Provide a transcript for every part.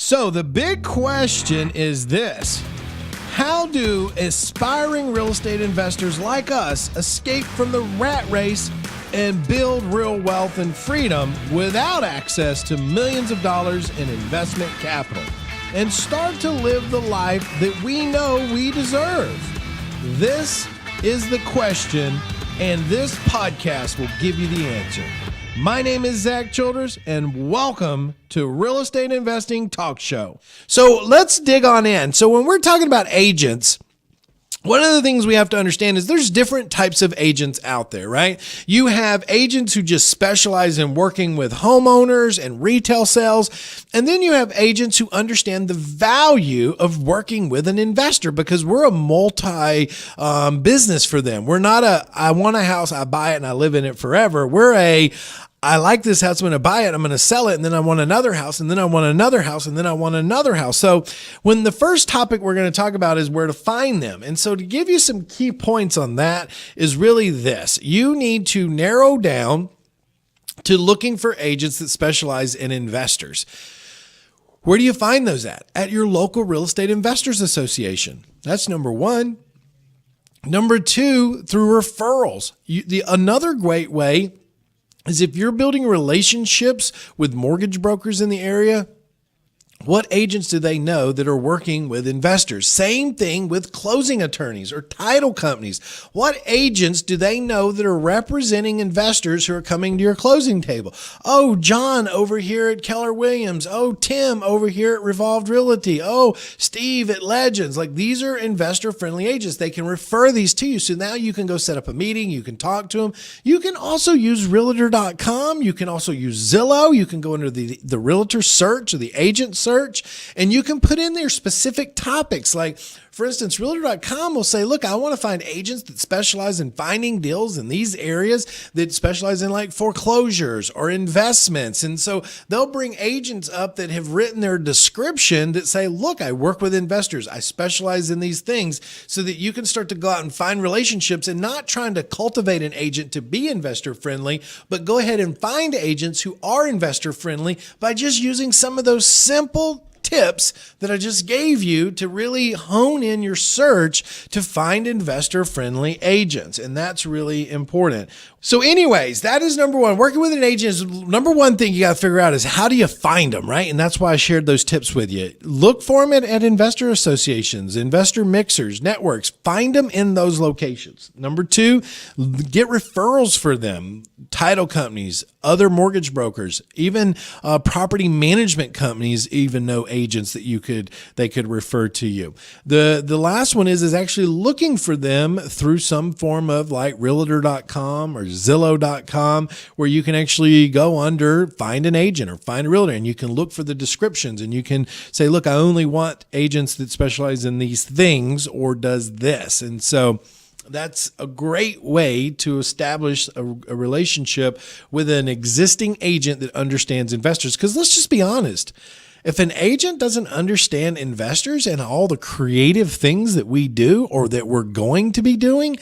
So the big question is this: how do aspiring real estate investors like us escape from the rat race and build real wealth and freedom without access to millions of dollars in investment capital and start to live the life that we know we deserve? This is the question, and this podcast will give you the answer. My name is Zack Childress, and welcome to Real Estate Investing Talk Show. So let's dig on in. So when we're talking about agents, one of the things we have to understand is there's different types of agents out there, right? You have agents who just specialize in working with homeowners and retail sales. And then you have agents who understand the value of working with an investor, because we're a multi-business for them. We're not I want a house, I buy it, and I live in it forever. We're I like this house, I'm going to buy it, I'm going to sell it, and then I want another house, and then I want another house, and then I want another house. So when the first topic we're going to talk about is where to find them. And so to give you some key points on that is really this: you need to narrow down to looking for agents that specialize in investors. Where do you find those at? At your local real estate investors association. That's number one. Number two, through referrals. Another great way is if you're building relationships with mortgage brokers in the area. What agents do they know that are working with investors? Same thing with closing attorneys or title companies. What agents do they know that are representing investors who are coming to your closing table? Oh, John over here at Keller Williams. Oh, Tim over here at Revolved Realty. Oh, Steve at Legends. Like, these are investor-friendly agents. They can refer these to you. So now you can go set up a meeting. You can talk to them. You can also use realtor.com. You can also use Zillow. You can go under the realtor search or the agent search, and you can put in there specific topics. Like, for instance, realtor.com will say, look, I want to find agents that specialize in finding deals in these areas, that specialize in like foreclosures or investments. And so they'll bring agents up that have written their description that say, look, I work with investors, I specialize in these things, so that you can start to go out and find relationships and not trying to cultivate an agent to be investor friendly, but go ahead and find agents who are investor friendly by just using some of those simple tips that I just gave you to really hone in your search to find investor-friendly agents. And that's really important. So anyways, that is number one. Working with an agent is number one thing you got to figure out is, how do you find them, right? And that's why I shared those tips with you. Look for them at investor associations, investor mixers, networks. Find them in those locations. Number two, get referrals for them. Title companies, other mortgage brokers, even property management companies even know agents that they could refer to you. The last one is actually looking for them through some form of like realtor.com or Zillow.com, where you can actually go under find an agent or find a realtor, and you can look for the descriptions, and you can say, look, I only want agents that specialize in these things or does this. And so that's a great way to establish a relationship with an existing agent that understands investors. Because let's just be honest, if an agent doesn't understand investors and all the creative things that we do or that we're going to be doing,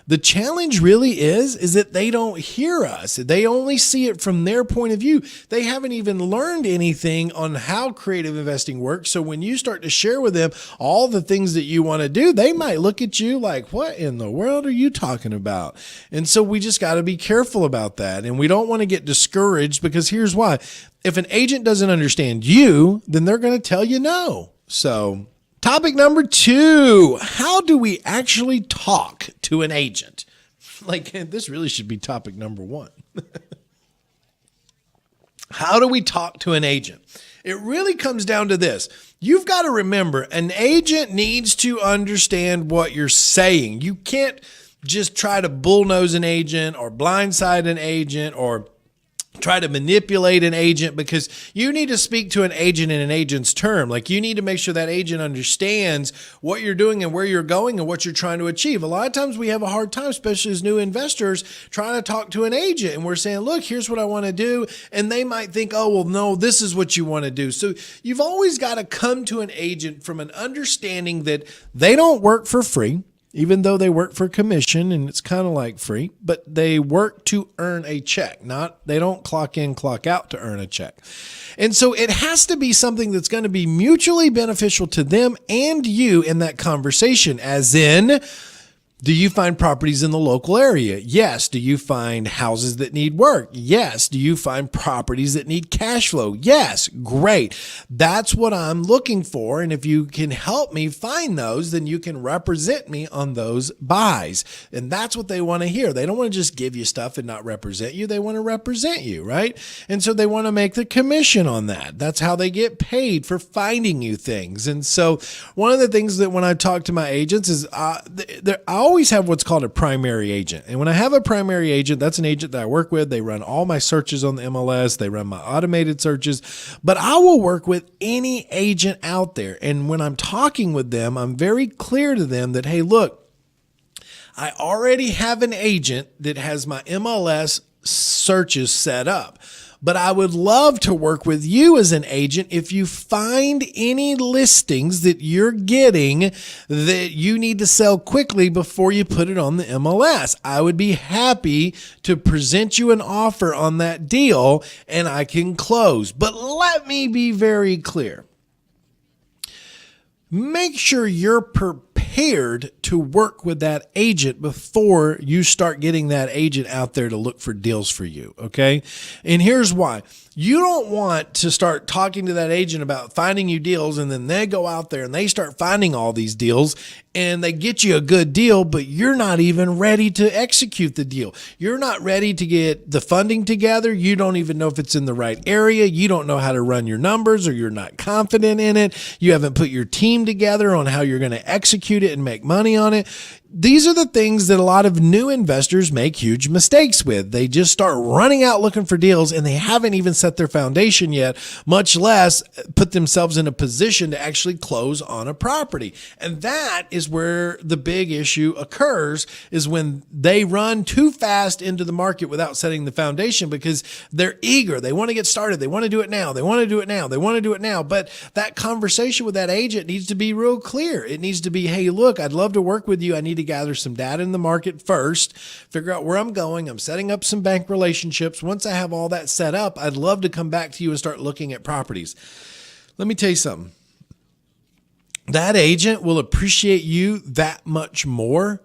the challenge really is that they don't hear us. They only see it from their point of view. They haven't even learned anything on how creative investing works. So when you start to share with them all the things that you want to do, they might look at you like, what in the world are you talking about? And so we just got to be careful about that. And we don't want to get discouraged, because here's why. If an agent doesn't understand you, then they're going to tell you no. So topic number two: how do we actually talk to an agent? Like, this really should be topic number one. How do we talk to an agent? It really comes down to this. You've got to remember, an agent needs to understand what you're saying. You can't just try to bullnose an agent or blindside an agent or try to manipulate an agent, because you need to speak to an agent in an agent's term. Like, you need to make sure that agent understands what you're doing and where you're going and what you're trying to achieve. A lot of times we have a hard time, especially as new investors, trying to talk to an agent, and we're saying, look, here's what I want to do. And they might think, oh, well, no, this is what you want to do. So you've always got to come to an agent from an understanding that they don't work for free. even though they work for commission and it's kind of like free, but they work to earn a check. They don't clock in, clock out to earn a check. And so it has to be something that's going to be mutually beneficial to them and you in that conversation, as in, do you find properties in the local area? Yes. Do you find houses that need work? Yes. Do you find properties that need cash flow? Yes. Great. That's what I'm looking for. And if you can help me find those, then you can represent me on those buys. And that's what they want to hear. They don't want to just give you stuff and not represent you. They want to represent you, right? And so they want to make the commission on that. That's how they get paid for finding you things. And so one of the things that when I talk to my agents is I always have what's called a primary agent. And when I have a primary agent, that's an agent that I work with. They run all my searches on the MLS. They run my automated searches, but I will work with any agent out there. And when I'm talking with them, I'm very clear to them that, hey, look, I already have an agent that has my MLS searches set up. But I would love to work with you as an agent if you find any listings that you're getting that you need to sell quickly before you put it on the MLS. I would be happy to present you an offer on that deal and I can close. But let me be very clear. Make sure you're prepared to work with that agent before you start getting that agent out there to look for deals for you, okay? And here's why. You don't want to start talking to that agent about finding you deals, and then they go out there and they start finding all these deals and they get you a good deal, but you're not even ready to execute the deal. You're not ready to get the funding together. You don't even know if it's in the right area. You don't know how to run your numbers, or you're not confident in it. You haven't put your team together on how you're going to execute it and make money on it. These are the things that a lot of new investors make huge mistakes with. They just start running out looking for deals and they haven't even set their foundation yet, much less put themselves in a position to actually close on a property. And that is where the big issue occurs, is when they run too fast into the market without setting the foundation, because they're eager. They want to get started. They want to do it now. They want to do it now. They want to do it now. But that conversation with that agent needs to be real clear. It needs to be, hey, look, I'd love to work with you. I need to gather some data in the market first, figure out where I'm going. I'm setting up some bank relationships. Once I have all that set up, I'd love to come back to you and start looking at properties. Let me tell you something. That agent will appreciate you that much more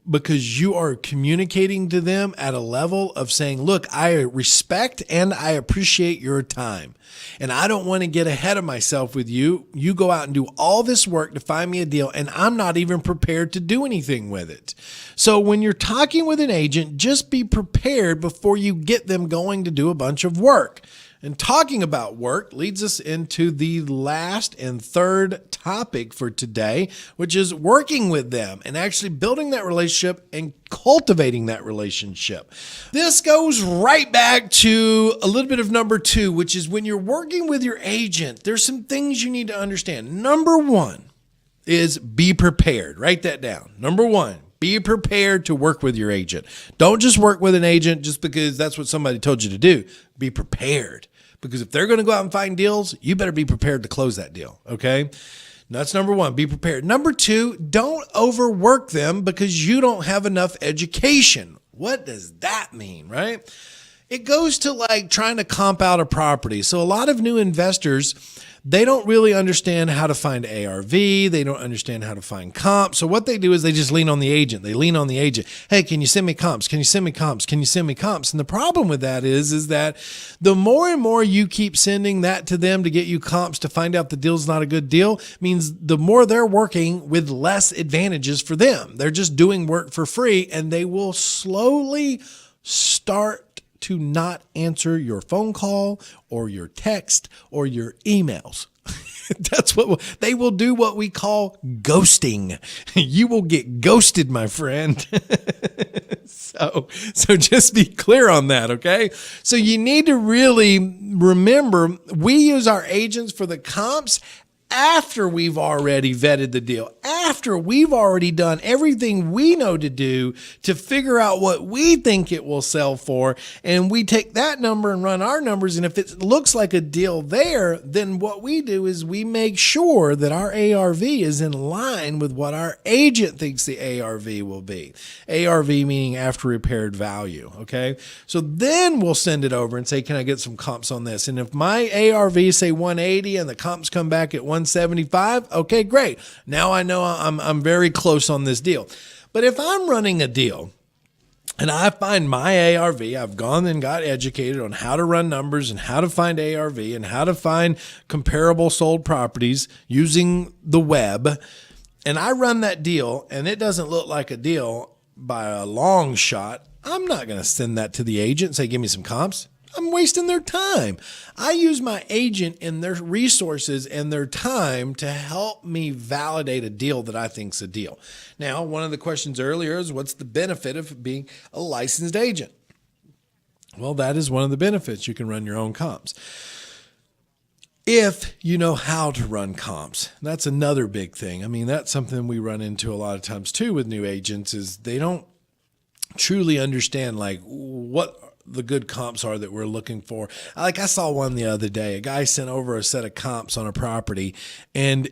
because you are communicating to them at a level of saying, look, I respect and I appreciate your time. And I don't want to get ahead of myself with you. You go out and do all this work to find me a deal, and I'm not even prepared to do anything with it. So when you're talking with an agent, just be prepared before you get them going to do a bunch of work. And talking about work leads us into the last and third topic for today, which is working with them and actually building that relationship and cultivating that relationship. This goes right back to a little bit of number 2, which is when you're working with your agent, there's some things you need to understand. Number 1 is be prepared. Write that down. Number 1. Be prepared to work with your agent. Don't just work with an agent just because that's what somebody told you to do. Be prepared. Because if they're going to go out and find deals, you better be prepared to close that deal, okay? That's number 1, be prepared. Number 2, don't overwork them because you don't have enough education. What does that mean, right? It goes to like trying to comp out a property. So a lot of new investors, they don't really understand how to find ARV. They don't understand how to find comps. So what they do is they just lean on the agent. They lean on the agent. Hey, can you send me comps? Can you send me comps? Can you send me comps? And the problem with that is that the more and more you keep sending that to them to get you comps to find out the deal's not a good deal, means the more they're working with less advantages for them. They're just doing work for free, and they will slowly start to not answer your phone call or your text or your emails. That's what they will do, what we call ghosting. You will get ghosted, my friend. So just be clear on that, okay? So you need to really remember, we use our agents for the comps after we've already vetted the deal, after we've already done everything we know to do to figure out what we think it will sell for. And we take that number and run our numbers. And if it looks like a deal there, then what we do is we make sure that our ARV is in line with what our agent thinks the ARV will be. ARV meaning after repaired value. Okay. So then we'll send it over and say, can I get some comps on this? And if my ARV say 180 and the comps come back at 175, okay, great. Now I know I'm very close on this deal. But if I'm running a deal and I find my ARV, I've gone and got educated on how to run numbers and how to find ARV and how to find comparable sold properties using the web, and I run that deal and it doesn't look like a deal by a long shot, I'm not going to send that to the agent and say, give me some comps. I'm wasting their time. I use my agent and their resources and their time to help me validate a deal that I think is a deal. Now, one of the questions earlier is, what's the benefit of being a licensed agent? Well, that is one of the benefits. You can run your own comps. If you know how to run comps, that's another big thing. I mean, that's something we run into a lot of times too with new agents, is they don't truly understand like what the good comps are that we're looking for. Like I saw one the other day, a guy sent over a set of comps on a property, and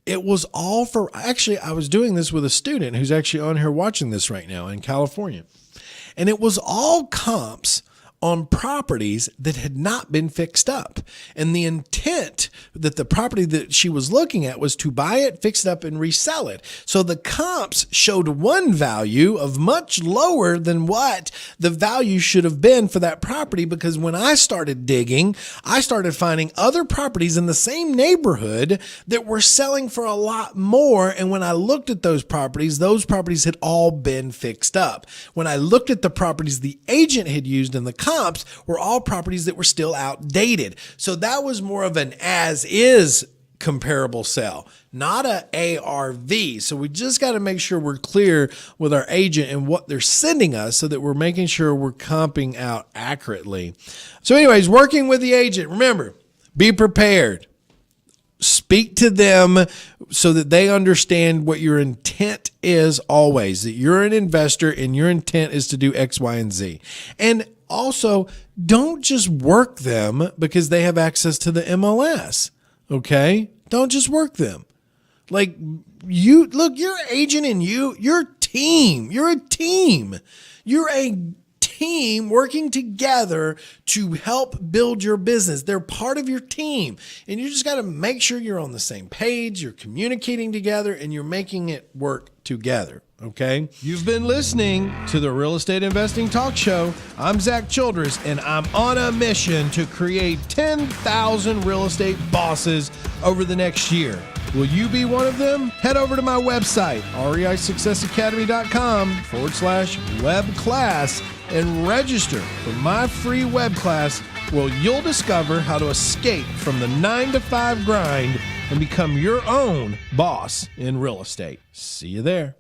it was all for, actually, I was doing this with a student who's actually on here watching this right now in California. And it was all comps on properties that had not been fixed up. And the intent that the property that she was looking at was to buy it, fix it up, and resell it. So the comps showed one value of much lower than what the value should have been for that property, because when I started digging, I started finding other properties in the same neighborhood that were selling for a lot more. And when I looked at those properties had all been fixed up. When I looked at the properties the agent had used in the comps were all properties that were still outdated. So that was more of an as-is comparable sell, not a ARV. So we just got to make sure we're clear with our agent and what they're sending us so that we're making sure we're comping out accurately. So anyways, working with the agent, remember, be prepared. Speak to them so that they understand what your intent is always, that you're an investor and your intent is to do X, Y, and Z. And also, don't just work them because they have access to the MLS, okay? Don't just work them. Like, look, your agent and you're a team. You're a team. You're a team working together to help build your business. They're part of your team. And you just got to make sure you're on the same page, you're communicating together, and you're making it work together. Okay. You've been listening to the Real Estate Investing Talk Show. I'm Zack Childress, and I'm on a mission to create 10,000 real estate bosses over the next year. Will you be one of them? Head over to my website, reisuccessacademy.com/web class, and register for my free web class where you'll discover how to escape from the 9-to-5 grind and become your own boss in real estate. See you there.